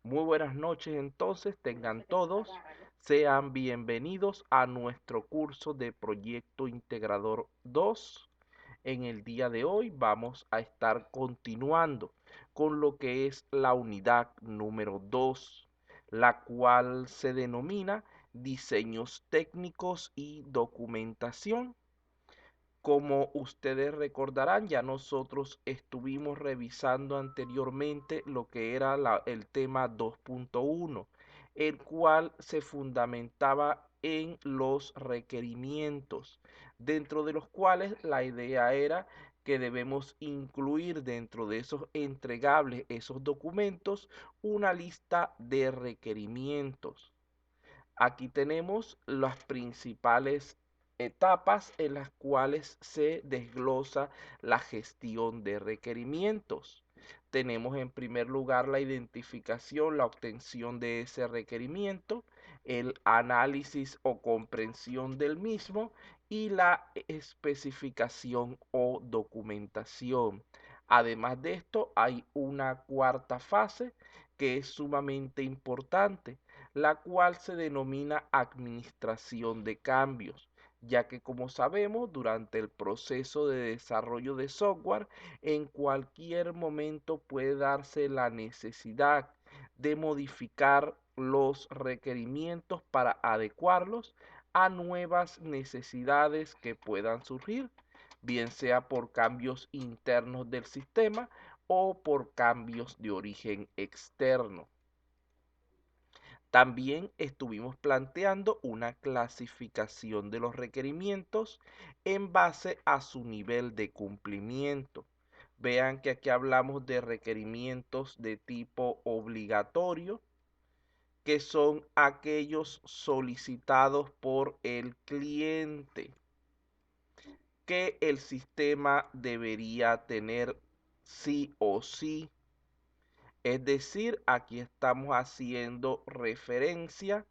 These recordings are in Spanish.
Muy buenas noches entonces, tengan todos, sean bienvenidos a nuestro curso de Proyecto Integrador 2. En el día de hoy vamos a estar continuando con lo que es la unidad número 2, la cual se denomina Diseños técnicos y documentación. Como ustedes recordarán, ya nosotros estuvimos revisando anteriormente lo que era el tema 2.1, el cual se fundamentaba en los requerimientos, dentro de los cuales la idea era que debemos incluir dentro de esos entregables, esos documentos, una lista de requerimientos. Aquí tenemos las principales etapas en las cuales se desglosa la gestión de requerimientos. Tenemos en primer lugar la identificación, la obtención de ese requerimiento, el análisis o comprensión del mismo y la especificación o documentación. Además de esto, hay una cuarta fase que es sumamente importante, la cual se denomina administración de cambios, ya que como sabemos, durante el proceso de desarrollo de software, en cualquier momento puede darse la necesidad de modificar los requerimientos para adecuarlos a nuevas necesidades que puedan surgir, bien sea por cambios internos del sistema o por cambios de origen externo. También estuvimos planteando una clasificación de los requerimientos en base a su nivel de cumplimiento. Vean que aquí hablamos de requerimientos de tipo obligatorio, que son aquellos solicitados por el cliente, que el sistema debería tener sí o sí. Es decir, aquí estamos haciendo referencia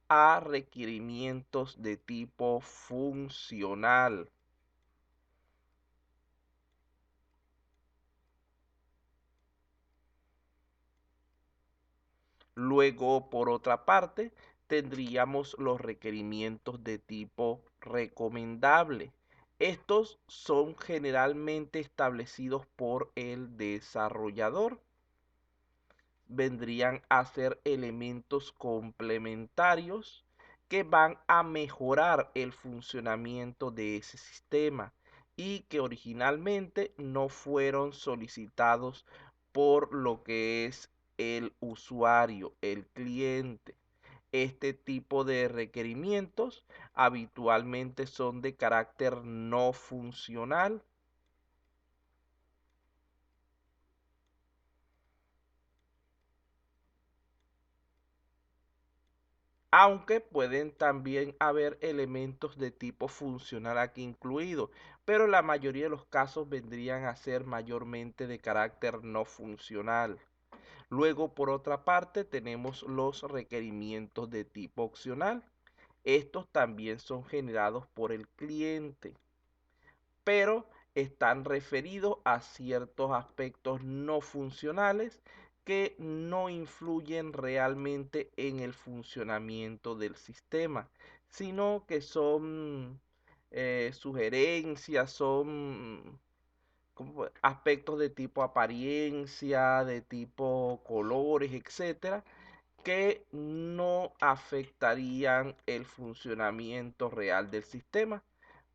a requerimientos de tipo funcional. Luego, por otra parte, tendríamos los requerimientos de tipo recomendable. Estos son generalmente establecidos por el desarrollador. Vendrían a ser elementos complementarios que van a mejorar el funcionamiento de ese sistema y que originalmente no fueron solicitados por lo que es el usuario, el cliente. Este tipo de requerimientos habitualmente son de carácter no funcional, aunque pueden también haber elementos de tipo funcional aquí incluidos, pero la mayoría de los casos vendrían a ser mayormente de carácter no funcional. Luego, por otra parte, tenemos los requerimientos de tipo opcional. Estos también son generados por el cliente, pero están referidos a ciertos aspectos no funcionales que no influyen realmente en el funcionamiento del sistema, sino que son sugerencias, son aspectos de tipo apariencia, de tipo colores, etcétera, que no afectarían el funcionamiento real del sistema.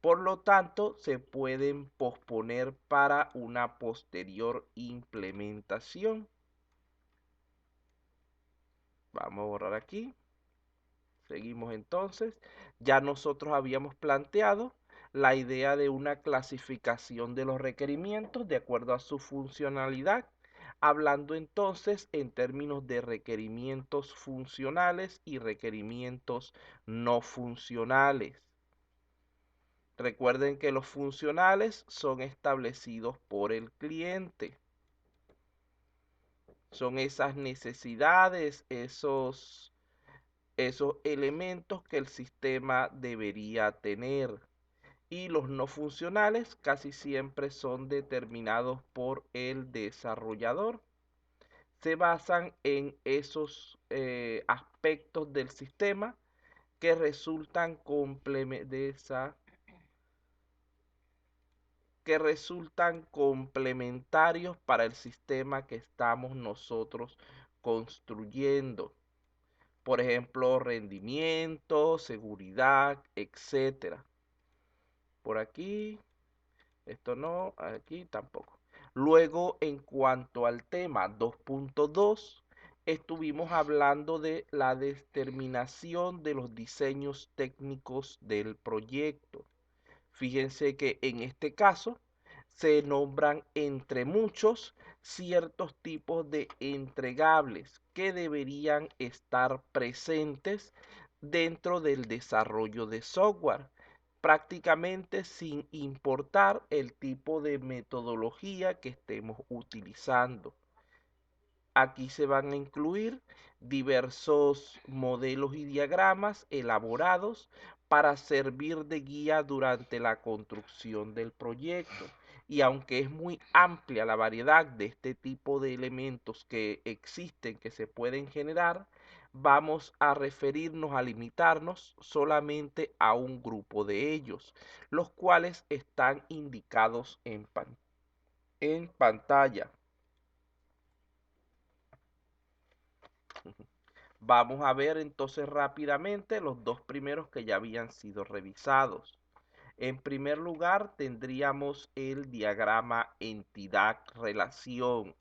Por lo tanto, se pueden posponer para una posterior implementación. Vamos a borrar aquí. Seguimos entonces. Ya nosotros habíamos planteado la idea de una clasificación de los requerimientos de acuerdo a su funcionalidad, hablando entonces en términos de requerimientos funcionales y requerimientos no funcionales. Recuerden que los funcionales son establecidos por el cliente. Son esas necesidades, esos elementos que el sistema debería tener. Y los no funcionales casi siempre son determinados por el desarrollador. se basan en esos aspectos del sistema que resultan complementarios para el sistema que estamos nosotros construyendo. Por ejemplo, rendimiento, seguridad, etcétera. Por aquí, esto no, aquí tampoco. Luego, en cuanto al tema 2.2, estuvimos hablando de la determinación de los diseños técnicos del proyecto. Fíjense que en este caso se nombran entre muchos ciertos tipos de entregables que deberían estar presentes dentro del desarrollo de software, prácticamente sin importar el tipo de metodología que estemos utilizando. Aquí se van a incluir diversos modelos y diagramas elaborados para servir de guía durante la construcción del proyecto. Y aunque es muy amplia la variedad de este tipo de elementos que existen, que se pueden generar, vamos a referirnos, a limitarnos solamente a un grupo de ellos, los cuales están indicados en pantalla. Vamos a ver entonces rápidamente los dos primeros que ya habían sido revisados. En primer lugar, tendríamos el diagrama entidad-relación.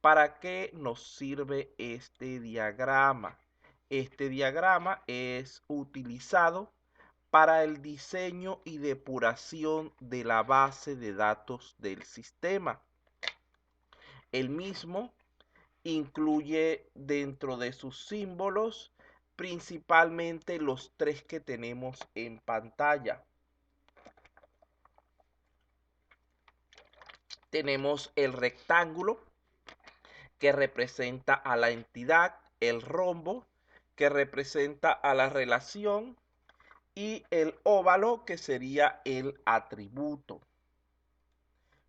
¿Para qué nos sirve este diagrama? Este diagrama es utilizado para el diseño y depuración de la base de datos del sistema. El mismo incluye dentro de sus símbolos principalmente los tres que tenemos en pantalla. Tenemos el rectángulo que representa a la entidad, el rombo que representa a la relación y el óvalo que sería el atributo.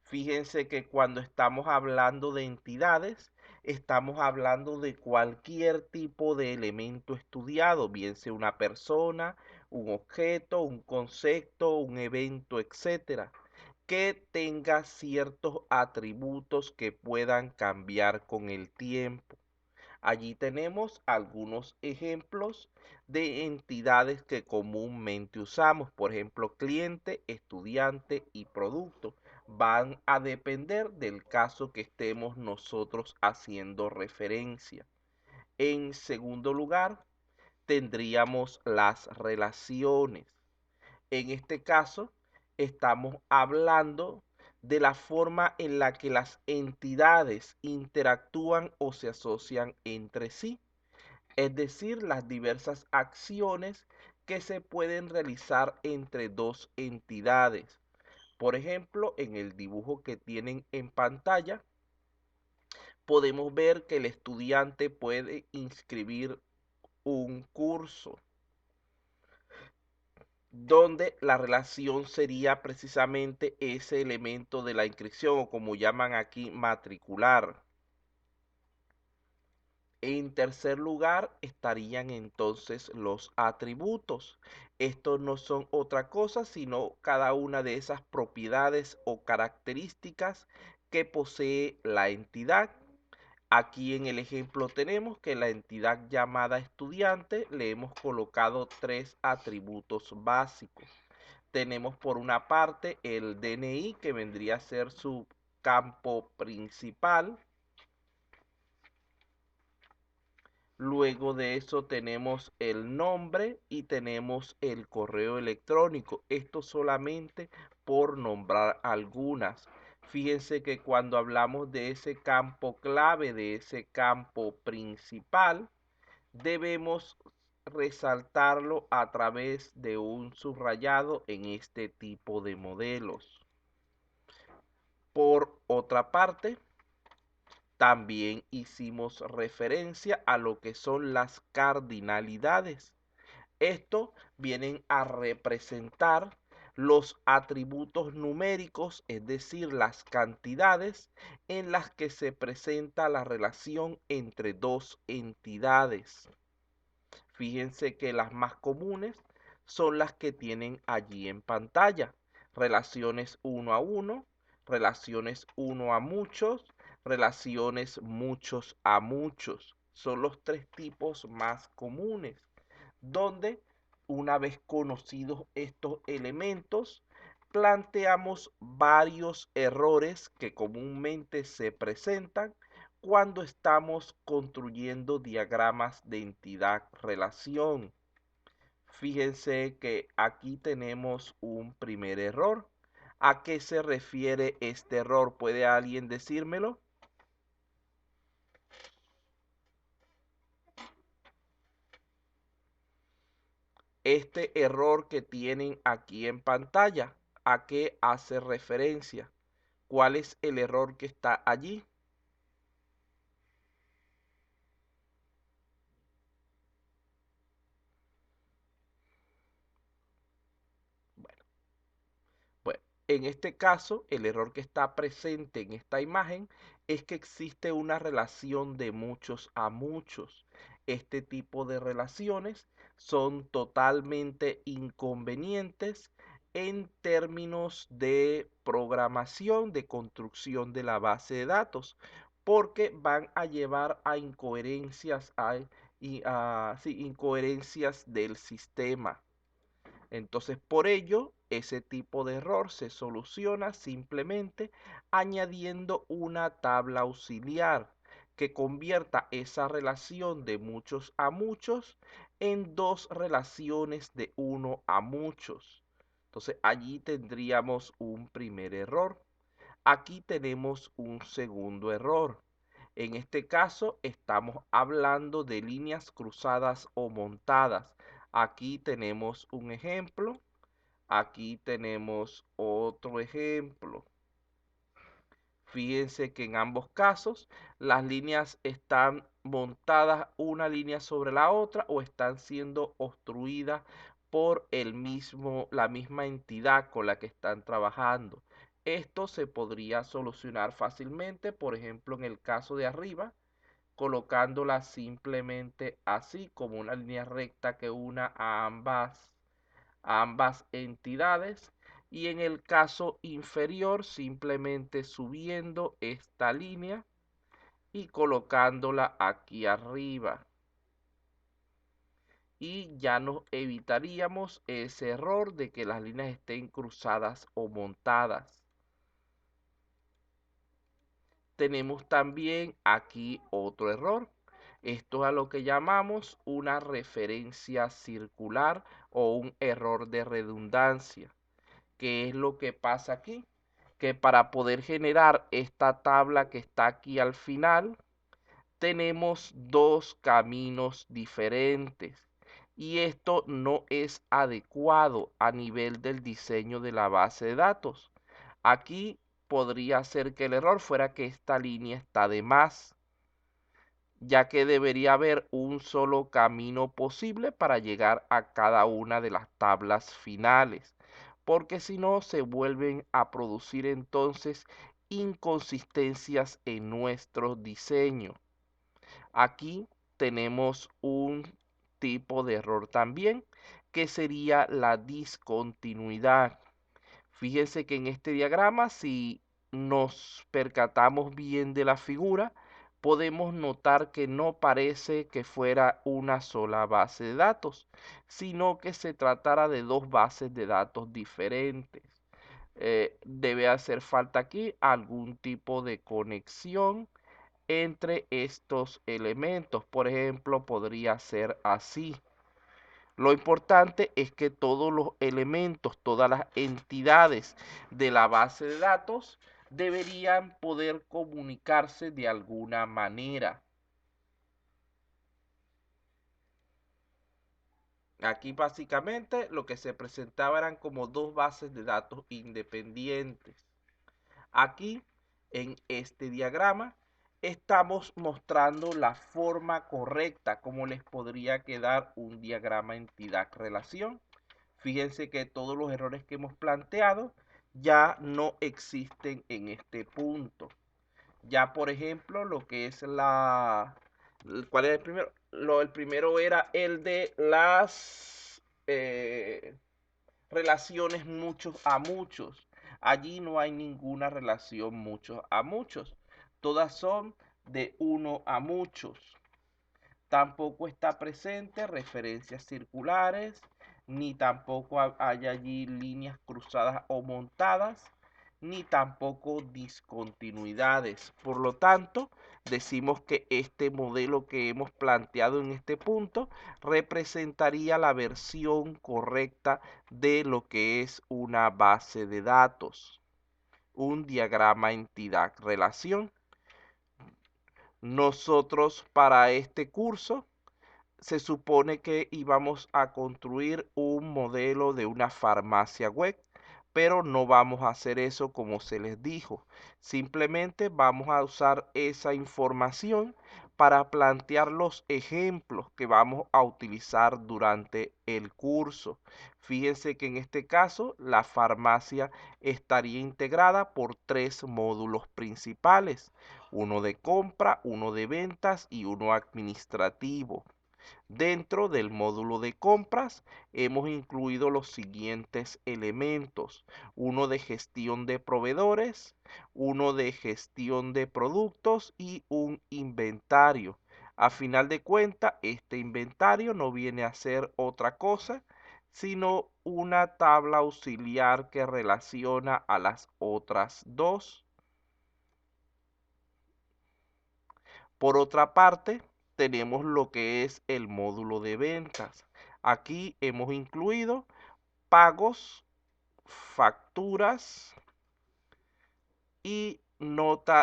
Fíjense que cuando estamos hablando de entidades, estamos hablando de cualquier tipo de elemento estudiado, bien sea una persona, un objeto, un concepto, un evento, etcétera, que tenga ciertos atributos que puedan cambiar con el tiempo. Allí tenemos algunos ejemplos de entidades que comúnmente usamos, por ejemplo, cliente, estudiante y producto. Van a depender del caso que estemos nosotros haciendo referencia. En segundo lugar, tendríamos las relaciones. En este caso, estamos hablando de la forma en la que las entidades interactúan o se asocian entre sí, es decir, las diversas acciones que se pueden realizar entre dos entidades. Por ejemplo, en el dibujo que tienen en pantalla, podemos ver que el estudiante puede inscribir un curso donde la relación sería precisamente ese elemento de la inscripción o como llaman aquí matricular. En tercer lugar estarían entonces los atributos. Estos no son otra cosa sino cada una de esas propiedades o características que posee la entidad. Aquí en el ejemplo tenemos que la entidad llamada estudiante le hemos colocado tres atributos básicos. Tenemos por una parte el DNI, que vendría a ser su campo principal. Luego de eso tenemos el nombre y tenemos el correo electrónico. Esto solamente por nombrar algunas. Fíjense que cuando hablamos de ese campo clave, de ese campo principal, debemos resaltarlo a través de un subrayado en este tipo de modelos. Por otra parte, también hicimos referencia a lo que son las cardinalidades. Esto vienen a representar los atributos numéricos, es decir, las cantidades en las que se presenta la relación entre dos entidades. Fíjense que las más comunes son las que tienen allí en pantalla. Relaciones uno a uno, relaciones uno a muchos, relaciones muchos a muchos. Son los tres tipos más comunes, donde una vez conocidos estos elementos, planteamos varios errores que comúnmente se presentan cuando estamos construyendo diagramas de entidad-relación. Fíjense que aquí tenemos un primer error. ¿A qué se refiere este error? ¿Puede alguien decírmelo? Este error que tienen aquí en pantalla, ¿a qué hace referencia? ¿Cuál es el error que está allí? Bueno, Bueno, en este caso, el error que está presente en esta imagen es que existe una relación de muchos a muchos. Este tipo de relaciones son totalmente inconvenientes en términos de programación, de construcción de la base de datos, porque van a llevar a incoherencias, sí, incoherencias del sistema. Entonces, por ello, ese tipo de error se soluciona simplemente añadiendo una tabla auxiliar que convierta esa relación de muchos a muchos en dos relaciones de uno a muchos. Entonces, allí tendríamos un primer error. Aquí tenemos un segundo error. En este caso estamos hablando de líneas cruzadas o montadas. Aquí tenemos un ejemplo. Aquí tenemos otro ejemplo. Fíjense que en ambos casos las líneas están montadas una línea sobre la otra o están siendo obstruidas por la misma entidad con la que están trabajando. Esto se podría solucionar fácilmente, por ejemplo, en el caso de arriba, colocándola simplemente así como una línea recta que una a ambas entidades, y en el caso inferior simplemente subiendo esta línea y colocándola aquí arriba, y ya nos evitaríamos ese error de que las líneas estén cruzadas o montadas. Tenemos también aquí otro error. Esto es a lo que llamamos una referencia circular o un error de redundancia. ¿Qué es lo que pasa aquí? Que para poder generar esta tabla que está aquí al final, tenemos dos caminos diferentes. Y esto no es adecuado a nivel del diseño de la base de datos. Aquí podría ser que el error fuera que esta línea está de más, ya que debería haber un solo camino posible para llegar a cada una de las tablas finales, porque si no se vuelven a producir entonces inconsistencias en nuestro diseño. Aquí tenemos un tipo de error también, que sería la discontinuidad. Fíjense que en este diagrama, si nos percatamos bien de la figura, podemos notar que no parece que fuera una sola base de datos, sino que se tratara de dos bases de datos diferentes. Debe hacer falta aquí algún tipo de conexión entre estos elementos. Por ejemplo, podría ser así. Lo importante es que todos los elementos, todas las entidades de la base de datos deberían poder comunicarse de alguna manera. Aquí básicamente lo que se presentaba eran como dos bases de datos independientes. Aquí en este diagrama estamos mostrando la forma correcta como les podría quedar un diagrama entidad-relación. Fíjense que todos los errores que hemos planteado ya no existen en este punto. Ya, por ejemplo, lo que es ¿cuál era el primero? El primero era el de las relaciones muchos a muchos. Allí no hay ninguna relación muchos a muchos. Todas son de uno a muchos. Tampoco está presente referencias circulares, ni tampoco hay allí líneas cruzadas o montadas, ni tampoco discontinuidades. Por lo tanto, decimos que este modelo que hemos planteado en este punto representaría la versión correcta de lo que es una base de datos, un diagrama entidad-relación. Nosotros para este curso se supone que íbamos a construir un modelo de una farmacia web, pero no vamos a hacer eso como se les dijo. Simplemente vamos a usar esa información para plantear los ejemplos que vamos a utilizar durante el curso. Fíjense que en este caso la farmacia estaría integrada por 3 módulos principales: uno de compra, uno de ventas y uno administrativo. Dentro del módulo de compras hemos incluido los siguientes elementos: uno de gestión de proveedores, uno de gestión de productos y un inventario. A final de cuentas, este inventario no viene a ser otra cosa sino una tabla auxiliar que relaciona a las otras dos. Por otra parte, tenemos lo que es el módulo de ventas. Aquí hemos incluido pagos, facturas y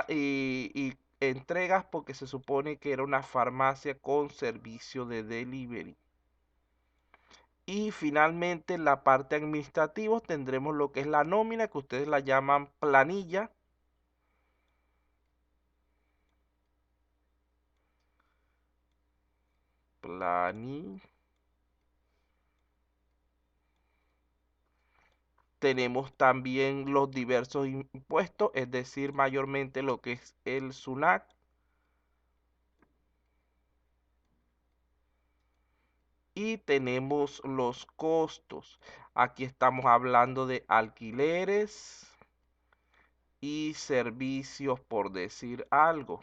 y entregas, porque se supone que era una farmacia con servicio de delivery. Y finalmente en la parte administrativa tendremos lo que es la nómina, que ustedes la llaman planilla. Planilla. Tenemos también los diversos impuestos, es decir, mayormente lo que es el SUNAT. Y tenemos los costos. Aquí estamos hablando de alquileres y servicios, por decir algo.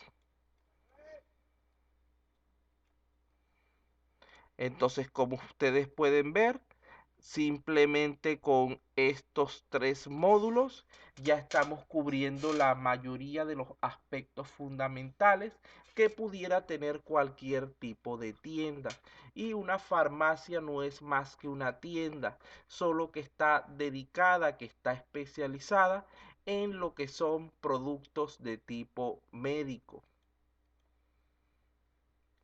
Entonces, como ustedes pueden ver, simplemente con estos 3 módulos ya estamos cubriendo la mayoría de los aspectos fundamentales que pudiera tener cualquier tipo de tienda. Y una farmacia no es más que una tienda, solo que está dedicada, que está especializada en lo que son productos de tipo médico.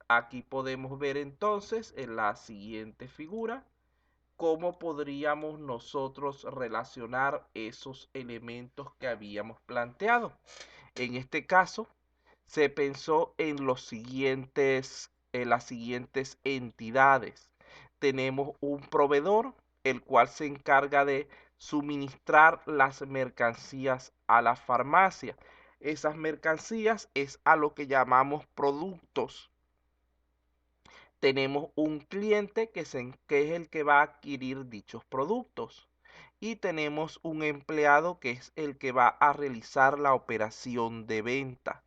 Aquí podemos ver entonces en la siguiente figura cómo podríamos nosotros relacionar esos elementos que habíamos planteado. En este caso, se pensó en las siguientes entidades. Tenemos un proveedor, el cual se encarga de suministrar las mercancías a la farmacia. Esas mercancías es a lo que llamamos productos. Tenemos un cliente que es el que va a adquirir dichos productos. Y tenemos un empleado que es el que va a realizar la operación de venta.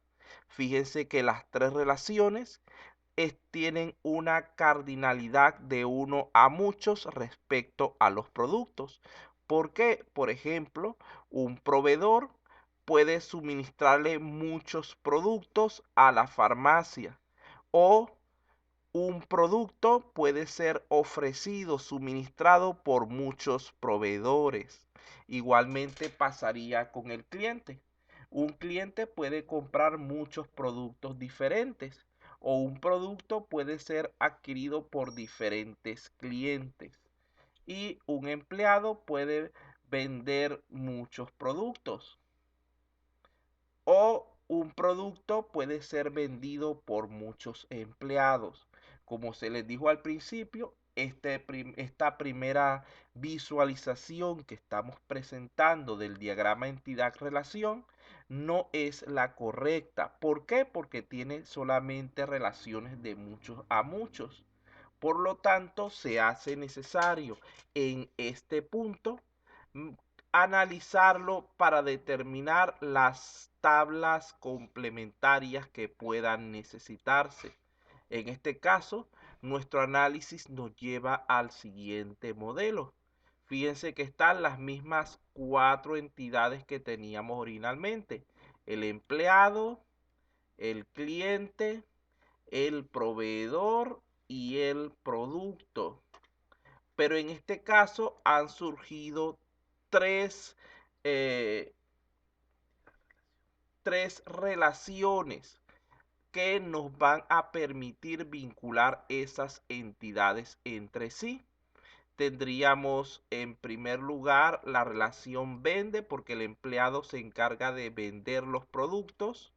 Fíjense que las 3 relaciones tienen una cardinalidad de uno a muchos respecto a los productos. Porque, por ejemplo, un proveedor puede suministrarle muchos productos a la farmacia, o un producto puede ser ofrecido, suministrado por muchos proveedores. Igualmente pasaría con el cliente. Un cliente puede comprar muchos productos diferentes, o un producto puede ser adquirido por diferentes clientes. Y un empleado puede vender muchos productos, o un producto puede ser vendido por muchos empleados. Como se les dijo al principio, esta primera visualización que estamos presentando del diagrama entidad-relación no es la correcta. ¿Por qué? Porque tiene solamente relaciones de muchos a muchos. Por lo tanto, se hace necesario en este punto mm, analizarlo para determinar las tablas complementarias que puedan necesitarse. En este caso, nuestro análisis nos lleva al siguiente modelo. Fíjense que están las mismas cuatro entidades que teníamos originalmente: el empleado, el cliente, el proveedor y el producto. Pero en este caso han surgido tres, eh, tres relaciones que nos van a permitir vincular esas entidades entre sí. Tendríamos en primer lugar la relación vende, porque el empleado se encarga de vender los productos.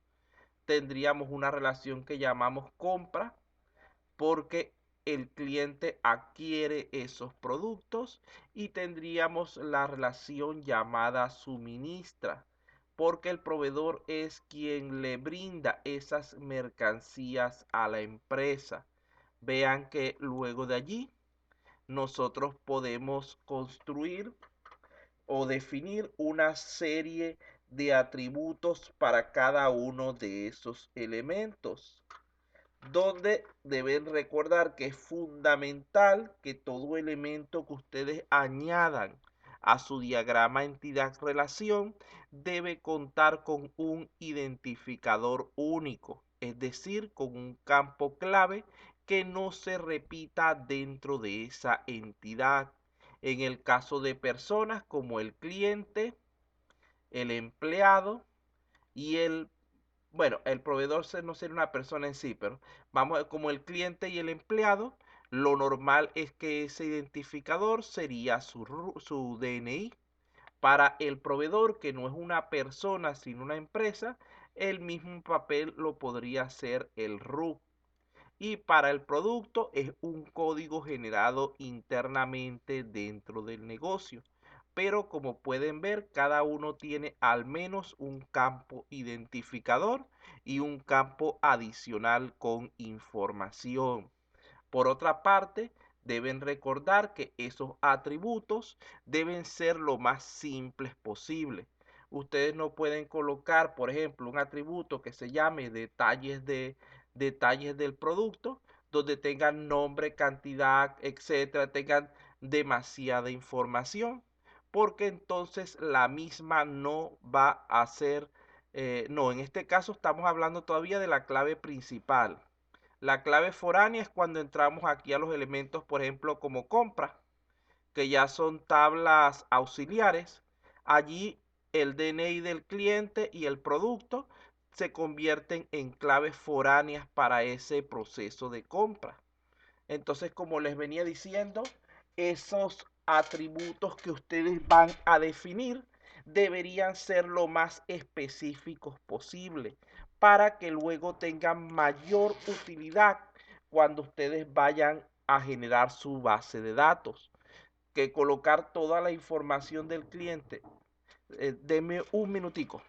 Tendríamos una relación que llamamos compra, porque el cliente adquiere esos productos. Y tendríamos la relación llamada suministra, porque el proveedor es quien le brinda esas mercancías a la empresa. Vean que luego de allí nosotros podemos construir o definir una serie de atributos para cada uno de esos elementos, donde deben recordar que es fundamental que todo elemento que ustedes añadan a su diagrama entidad-relación debe contar con un identificador único, es decir, con un campo clave que no se repita dentro de esa entidad. En el caso de personas como el cliente, el empleado y el proveedor no sería una persona en sí, pero vamos, como el cliente y el empleado, lo normal es que ese identificador sería su DNI. Para el proveedor, que no es una persona sino una empresa, el mismo papel lo podría ser el RUC. Y para el producto es un código generado internamente dentro del negocio. Pero como pueden ver, cada uno tiene al menos un campo identificador y un campo adicional con información. Por otra parte, deben recordar que esos atributos deben ser lo más simples posible. Ustedes no pueden colocar, por ejemplo, un atributo que se llame detalles del producto, donde tengan nombre, cantidad, etcétera, tengan demasiada información, porque entonces la misma no va a ser, no, en este caso estamos hablando todavía de la clave principal. La clave foránea es cuando entramos aquí a los elementos, por ejemplo, como compra, que ya son tablas auxiliares. Allí el DNI del cliente y el producto se convierten en claves foráneas para ese proceso de compra. Entonces, como les venía diciendo, esos atributos que ustedes van a definir deberían ser lo más específicos posible, para que luego tengan mayor utilidad cuando ustedes vayan a generar su base de datos, que colocar toda la información del cliente. Deme un minutico.